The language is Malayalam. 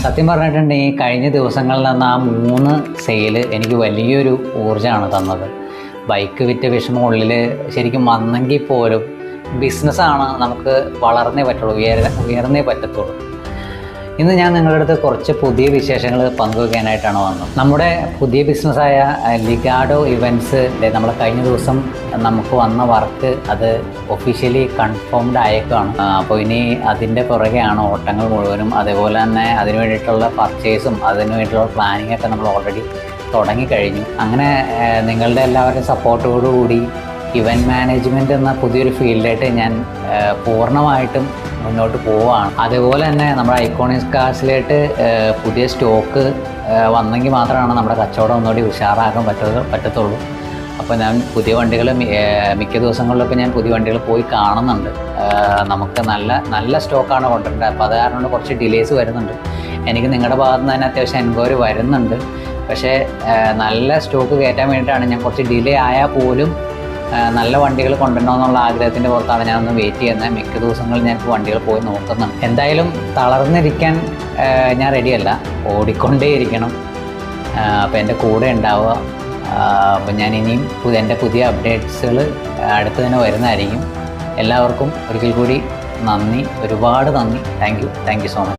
സത്യം പറഞ്ഞിട്ടുണ്ടെങ്കിൽ കഴിഞ്ഞ ദിവസങ്ങളിൽ നിന്ന് ആ 3 സെയിൽ എനിക്ക് വലിയൊരു ഊർജ്ജമാണ് തന്നത്. ബൈക്ക് വിറ്റ വിഷമം ഉള്ളിൽ ശരിക്കും വന്നെങ്കിൽ പോലും ബിസിനസ്സാണ്, നമുക്ക് വളർന്നേ പറ്റുള്ളൂ, ഉയർന്നേ പറ്റത്തുള്ളൂ. ഇന്ന് ഞാൻ നിങ്ങളുടെ അടുത്ത് കുറച്ച് പുതിയ വിശേഷങ്ങൾ പങ്കുവയ്ക്കാനായിട്ടാണ് വന്നത്. നമ്മുടെ പുതിയ ബിസിനസ്സായ ലിഗാഡോ ഇവൻറ്റ്സ് നമ്മൾ കഴിഞ്ഞ ദിവസം നമുക്ക് വന്ന വർക്ക് അത് ഒഫീഷ്യലി കൺഫേംഡ് ആയേക്കാണ്. അപ്പോൾ ഇനി അതിൻ്റെ പുറകെയാണ് ഓട്ടങ്ങൾ മുഴുവനും. അതേപോലെ തന്നെ അതിന് വേണ്ടിയിട്ടുള്ള പർച്ചേസും അതിന് വേണ്ടിയിട്ടുള്ള പ്ലാനിങ് ഒക്കെ നമ്മൾ ഓൾറെഡി തുടങ്ങിക്കഴിഞ്ഞു. അങ്ങനെ നിങ്ങളുടെ എല്ലാവരുടെയും സപ്പോർട്ടോടുകൂടി ഇവൻറ്റ് മാനേജ്മെൻറ്റ് എന്ന പുതിയൊരു ഫീൽഡിലായിട്ട് ഞാൻ പൂർണ്ണമായിട്ടും മുന്നോട്ട് പോവുകയാണ്. അതേപോലെ തന്നെ നമ്മുടെ ഐക്കോണിക് കാർസിലായിട്ട് പുതിയ സ്റ്റോക്ക് വന്നെങ്കിൽ മാത്രമാണ് നമ്മുടെ കച്ചവടം ഒന്നുകൂടി ഉഷാറാക്കാൻ പറ്റത്തുള്ളൂ. അപ്പോൾ ഞാൻ പുതിയ വണ്ടികൾ മിക്ക ദിവസങ്ങളിലൊക്കെ ഞാൻ പുതിയ വണ്ടികൾ പോയി കാണുന്നുണ്ട്. നമുക്ക് നല്ല സ്റ്റോക്കാണ് കൊണ്ടുവരേണ്ടത്. അപ്പോൾ അത് കാരണം കുറച്ച് ഡിലേസ് വരുന്നുണ്ട്. എനിക്ക് നിങ്ങളുടെ ഭാഗത്ത് നിന്ന് തന്നെ അത്യാവശ്യം എൻക്വയറി വരുന്നുണ്ട്. പക്ഷേ നല്ല സ്റ്റോക്ക് കയറ്റാൻ വേണ്ടിയിട്ടാണ് ഞാൻ കുറച്ച് ഡിലേ ആയാൽ പോലും നല്ല വണ്ടികൾ കൊണ്ടുവരണമെന്നുള്ള ആഗ്രഹത്തിൻ്റെ പുറത്താണ് ഞാനൊന്ന് വെയിറ്റ് ചെയ്യുന്നത്. മിക്ക ദിവസങ്ങളിൽ ഞാൻ വണ്ടികൾ പോയി നോക്കുന്നുണ്ട്. എന്തായാലും തളർന്നിരിക്കാൻ ഞാൻ റെഡിയല്ല, ഓടിക്കൊണ്ടേയിരിക്കണം. അപ്പോൾ എൻ്റെ കൂടെ ഉണ്ടാവുക. അപ്പോൾ ഞാൻ ഇനിയും എൻ്റെ പുതിയ അപ്ഡേറ്റ്സുകൾ അടുത്ത് തന്നെ വരുന്നതായിരിക്കും. എല്ലാവർക്കും ഒരിക്കൽ കൂടി നന്ദി, ഒരുപാട് നന്ദി. Thank you so much.